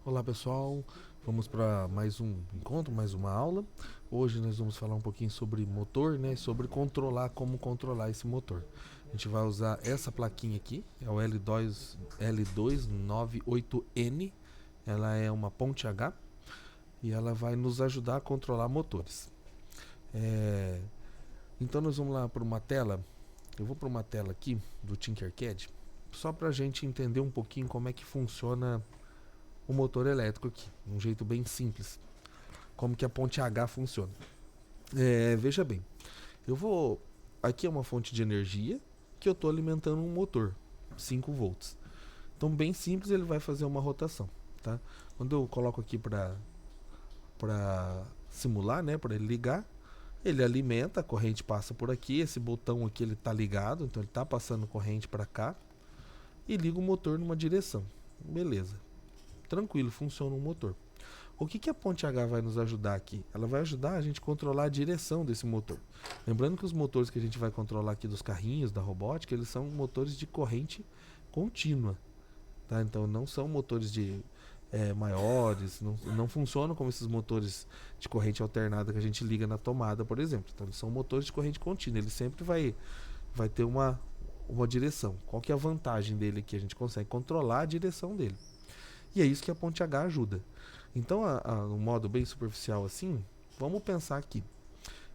Olá pessoal, vamos para mais um encontro, mais uma aula. Hoje nós vamos falar um pouquinho sobre motor, né? Sobre como controlar esse motor. A gente vai usar essa plaquinha aqui, é o L298N. Ela é uma ponte H e ela vai nos ajudar a controlar motores. É, Então nós vamos lá para uma tela. Eu vou para uma tela aqui do Tinkercad, só para a gente entender um pouquinho como é que funciona o motor elétrico aqui, um jeito bem simples, como que a ponte H funciona. Veja bem, eu vou. Aqui é uma fonte de energia que eu estou alimentando um motor, 5 volts. Então, bem simples, ele vai fazer uma rotação. Tá? Quando eu coloco aqui para simular, né, para ele ligar, ele alimenta, a corrente passa por aqui, esse botão aqui ele está ligado, então ele está passando corrente para cá e liga o motor numa direção. Beleza, tranquilo, funciona o motor. O que a ponte H vai nos ajudar aqui? Ela vai ajudar a gente a controlar a direção desse motor. Lembrando que os motores que a gente vai controlar aqui dos carrinhos, da robótica, eles são motores de corrente contínua. Tá? Então não são motores maiores, não funcionam como esses motores de corrente alternada que a gente liga na tomada, por exemplo. Então eles são motores de corrente contínua, ele sempre vai ter uma direção. Qual que é a vantagem dele aqui? A gente consegue controlar a direção dele. E é isso que a ponte H ajuda. Então, no modo bem superficial assim, vamos pensar aqui.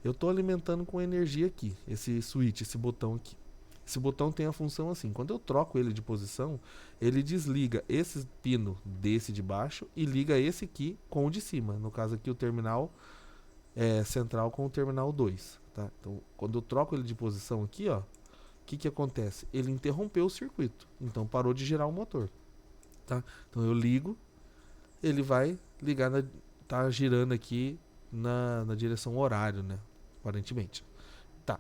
Eu estou alimentando com energia aqui, esse switch, esse botão aqui. Esse botão tem a função assim, quando eu troco ele de posição, ele desliga esse pino desse de baixo e liga esse aqui com o de cima. No caso aqui o terminal central com o terminal 2. Tá? Então, quando eu troco ele de posição aqui, ó, o que acontece? Ele interrompeu o circuito, então parou de girar o motor. Tá? Então eu ligo, ele vai ligar, tá girando aqui na direção horário, né? Aparentemente. Tá,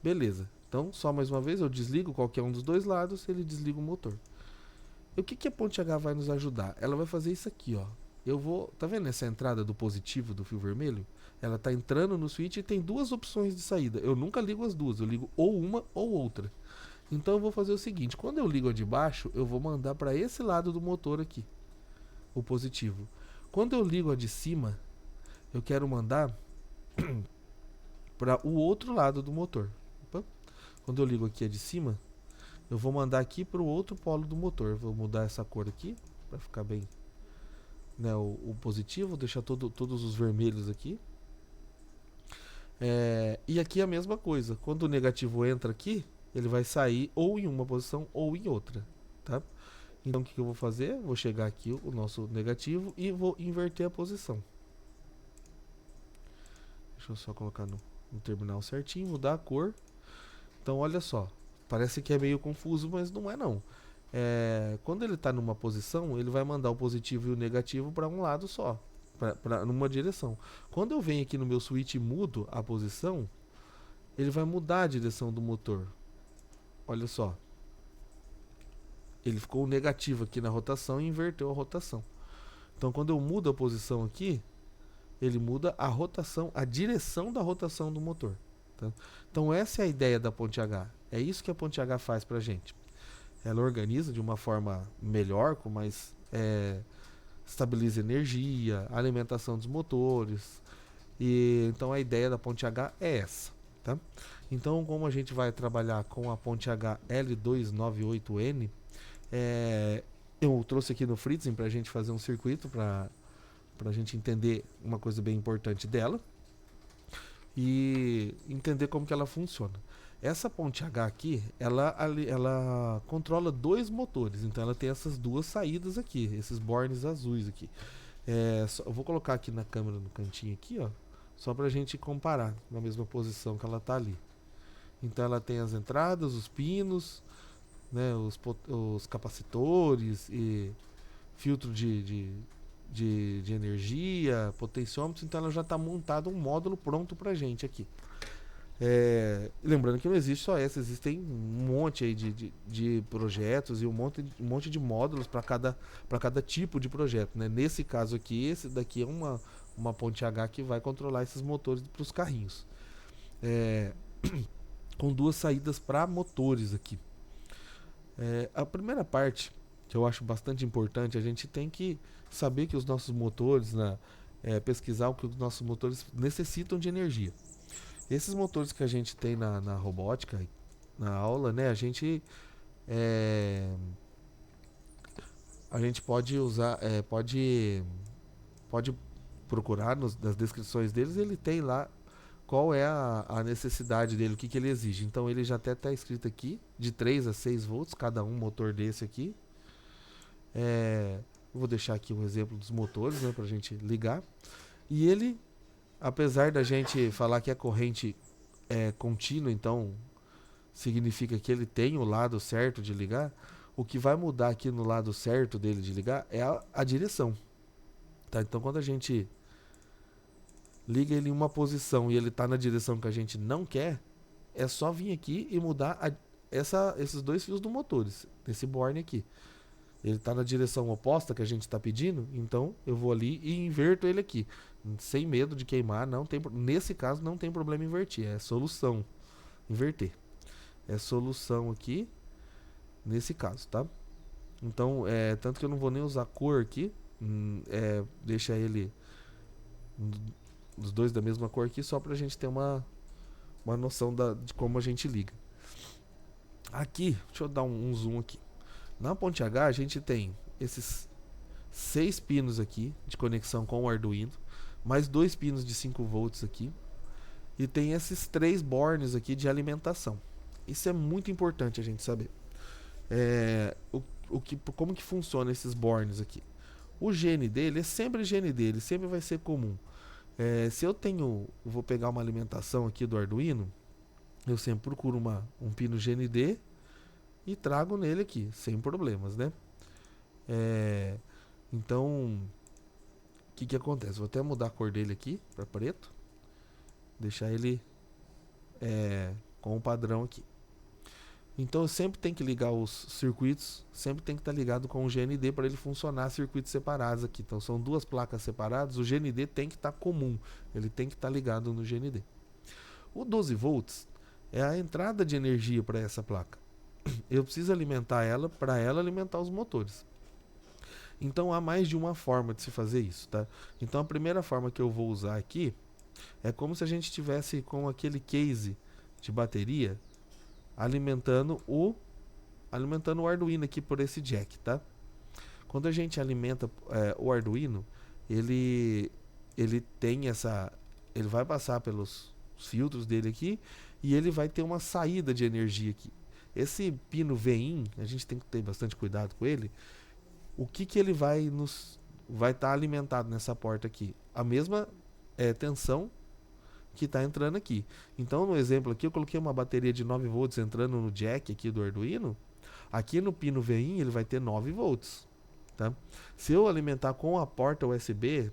beleza. Então, só mais uma vez, eu desligo qualquer um dos dois lados, ele desliga o motor. E o que a ponte H vai nos ajudar? Ela vai fazer isso aqui, ó. Eu vou, tá vendo essa entrada do positivo do fio vermelho? Ela tá entrando no switch e tem duas opções de saída. Eu nunca ligo as duas, eu ligo ou uma ou outra. Então eu vou fazer o seguinte, quando eu ligo a de baixo, eu vou mandar para esse lado do motor aqui, o positivo. Quando eu ligo a de cima, eu quero mandar para o outro lado do motor. Opa. Quando eu ligo aqui a de cima, eu vou mandar aqui para o outro polo do motor. Vou mudar essa cor aqui para ficar bem, né, o positivo, deixar todos os vermelhos aqui. E aqui a mesma coisa. Quando o negativo entra aqui, ele vai sair ou em uma posição ou em outra, tá? Então o que eu vou fazer? Vou chegar aqui o nosso negativo e vou inverter a posição. Deixa eu só colocar no terminal certinho, mudar a cor. Então olha só, parece que é meio confuso, mas não é não. Quando ele está numa posição, ele vai mandar o positivo e o negativo para um lado só, numa direção. Quando eu venho aqui no meu switch e mudo a posição, ele vai mudar a direção do motor. Olha só, ele ficou negativo aqui na rotação e inverteu a rotação. Então quando eu mudo a posição aqui, ele muda a rotação, a direção da rotação do motor. Tá? Então essa é a ideia da ponte H. É isso que a ponte H faz pra gente. Ela organiza de uma forma melhor, com mais estabiliza energia, alimentação dos motores. E então a ideia da ponte H é essa. Tá? Então, como a gente vai trabalhar com a ponte H L298N, eu trouxe aqui no Fritzen para a gente fazer um circuito para a gente entender uma coisa bem importante dela e entender como que ela funciona. Essa ponte H aqui, ela controla dois motores, então ela tem essas duas saídas aqui, esses bornes azuis aqui. Eu vou colocar aqui na câmera no cantinho aqui, ó, só para a gente comparar na mesma posição que ela está ali. Então ela tem as entradas, os pinos, né, os capacitores e filtro de energia, potenciômetros, então ela já está montada um módulo pronto para a gente aqui. Lembrando que não existe só essa, existem um monte aí de projetos e um monte de módulos para cada tipo de projeto. Né? Nesse caso aqui, esse daqui é uma ponte H que vai controlar esses motores para os carrinhos. Com duas saídas para motores aqui. A primeira parte que eu acho bastante importante, a gente tem que saber que os nossos motores, né, pesquisar o que os nossos motores necessitam de energia. Esses motores que a gente tem na robótica, na aula, né, é, a gente pode usar, pode procurar nas descrições deles, ele tem lá qual é a necessidade dele, o que, que ele exige. Então ele já até está escrito aqui, de 3 a 6 volts, cada um motor desse aqui. Eu vou deixar aqui um exemplo dos motores, né, para a gente ligar. E ele, apesar da gente falar que a corrente é contínua, então significa que ele tem o lado certo de ligar, o que vai mudar aqui no lado certo dele de ligar é a direção. Tá? Então quando a gente liga ele em uma posição e ele está na direção que a gente não quer, é só vir aqui e mudar esses dois fios do motores, desse borne aqui. Ele está na direção oposta que a gente está pedindo, então eu vou ali e inverto ele aqui. Sem medo de queimar, não tem, nesse caso não tem problema inverter, é solução. Inverter. É solução aqui, nesse caso, tá? Então, tanto que eu não vou nem usar cor aqui, deixa ele os dois da mesma cor aqui, só pra gente ter uma noção de como a gente liga. Aqui, deixa eu dar um zoom aqui. Na ponte H a gente tem esses 6 pinos aqui de conexão com o Arduino, mais 2 pinos de 5 volts aqui, e tem esses 3 bornes aqui de alimentação. Isso é muito importante a gente saber. Como que funciona esses bornes aqui? O GND, ele é sempre GND, ele sempre vai ser comum. Se eu vou pegar uma alimentação aqui do Arduino, eu sempre procuro um pino GND e trago nele aqui, sem problemas, né? Então, o que acontece? Vou até mudar a cor dele aqui para preto, deixar ele com o padrão aqui. Então eu sempre tenho que ligar os circuitos, sempre tem que estar ligado com o GND para ele funcionar circuitos separados aqui. Então são 2 placas separadas, o GND tem que estar comum, ele tem que estar ligado no GND. O 12 volts é a entrada de energia para essa placa. Eu preciso alimentar ela para ela alimentar os motores. Então há mais de uma forma de se fazer isso, tá? Então a primeira forma que eu vou usar aqui é como se a gente tivesse com aquele case de bateria alimentando o Arduino aqui por esse jack, tá? Quando a gente alimenta o Arduino, ele tem ele vai passar pelos filtros dele aqui e ele vai ter uma saída de energia aqui. Esse pino VIN, a gente tem que ter bastante cuidado com ele. O que ele vai estar alimentado nessa porta aqui? A mesma tensão que está entrando aqui. Então, no exemplo aqui, eu coloquei uma bateria de 9 volts entrando no jack aqui do Arduino. Aqui no pino VIN, ele vai ter 9 volts. Tá? Se eu alimentar com a porta USB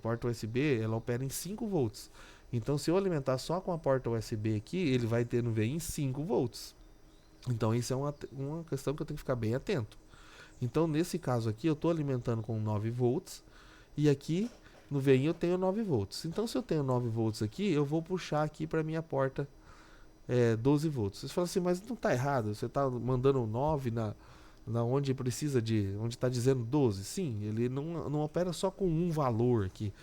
ela opera em 5 volts. Então, se eu alimentar só com a porta USB aqui, ele vai ter no VIN 5 volts. Então, isso é uma questão que eu tenho que ficar bem atento. Então, nesse caso aqui, eu estou alimentando com 9 volts. E aqui no VIN eu tenho 9 volts. Então, se eu tenho 9 volts aqui, eu vou puxar aqui para minha porta 12 volts. Você fala assim, mas não está errado. Você está mandando 9 na onde precisa onde está dizendo 12. Sim, ele não opera só com um valor aqui.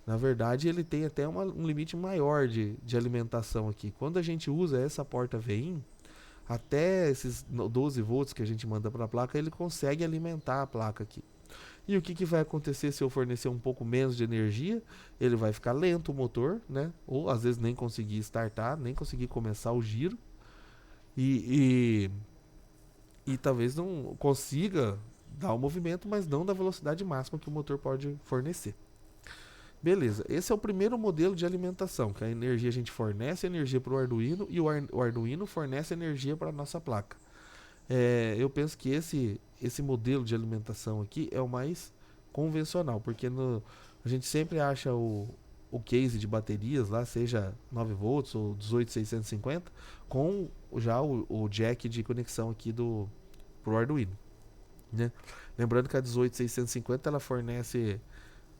Na verdade, ele tem até um limite maior de alimentação aqui. Quando a gente usa essa porta VIN, até esses 12 volts que a gente manda para a placa, ele consegue alimentar a placa aqui. E o que vai acontecer se eu fornecer um pouco menos de energia? Ele vai ficar lento o motor, né? Ou às vezes nem conseguir startar, nem conseguir começar o giro. E talvez não consiga dar o movimento, mas não da velocidade máxima que o motor pode fornecer. Beleza, esse é o primeiro modelo de alimentação, que a energia a gente fornece energia para o Arduino e o Arduino fornece energia para a nossa placa. Eu penso que esse modelo de alimentação aqui é o mais convencional, porque a gente sempre acha o case de baterias lá, seja 9 volts ou 18650, com já o jack de conexão aqui pro Arduino, né? Lembrando que a 18650 ela fornece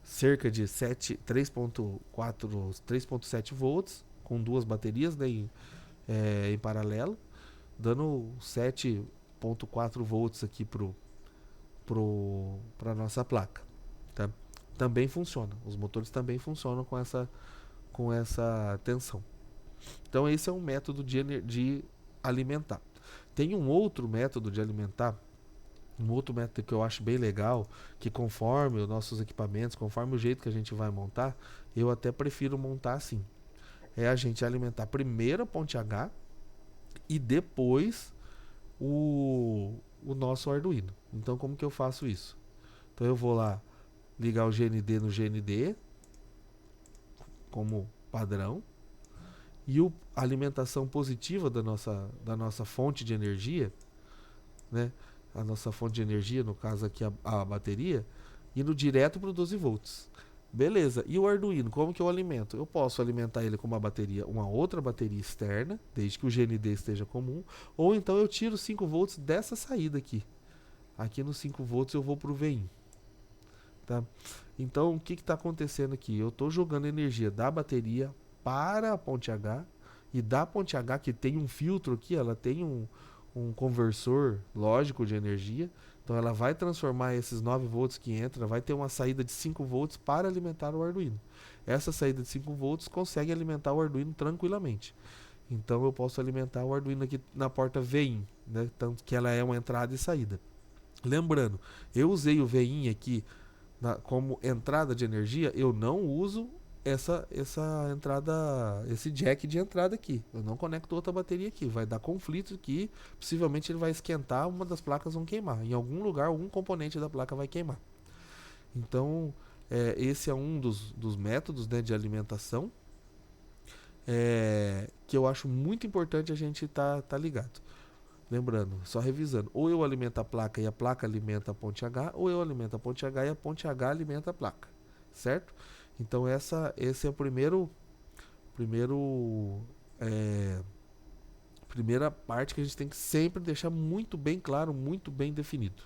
cerca de 3.7 volts com 2 baterias, né, em paralelo, dando 7.4 volts aqui pro para nossa placa, tá? Também funciona, os motores também funcionam com essa tensão. Então esse é um método de alimentar. Tem um outro método de alimentar, um outro método que eu acho bem legal, que conforme os nossos equipamentos, conforme o jeito que a gente vai montar, eu até prefiro montar assim. É a gente alimentar primeiro a ponte H e depois o nosso Arduino. Então como que eu faço isso? Então eu vou lá ligar o GND no GND como padrão, e a alimentação positiva da nossa fonte de energia, né? A nossa fonte de energia, no caso aqui a bateria, indo direto para o 12 volts. Beleza, e o Arduino, como que eu alimento? Eu posso alimentar ele com uma bateria, uma outra bateria externa, desde que o GND esteja comum, ou então eu tiro 5 volts dessa saída aqui. Aqui no 5 volts eu vou para o VIN. Tá? Então o que está acontecendo aqui? Eu estou jogando energia da bateria para a ponte H, e da ponte H, que tem um filtro aqui, ela tem um conversor lógico de energia, então ela vai transformar esses 9 volts que entra, vai ter uma saída de 5 volts para alimentar o Arduino. Essa saída de 5 volts consegue alimentar o Arduino tranquilamente. Então eu posso alimentar o Arduino aqui na porta VIN, né? Tanto que ela é uma entrada e saída. Lembrando, eu usei o VIN aqui como entrada de energia, eu não uso essa entrada, esse jack de entrada aqui. Eu não conecto outra bateria aqui. Vai dar conflito aqui. Possivelmente ele vai esquentar, uma das placas vão queimar. Em algum lugar, algum componente da placa vai queimar. Então, esse é um dos métodos, né, de alimentação que eu acho muito importante a gente tá ligado. Lembrando, só revisando, ou eu alimento a placa e a placa alimenta a ponte H, ou eu alimento a ponte H e a ponte H alimenta a placa, certo? Então esse é o primeira parte que a gente tem que sempre deixar muito bem claro, muito bem definido.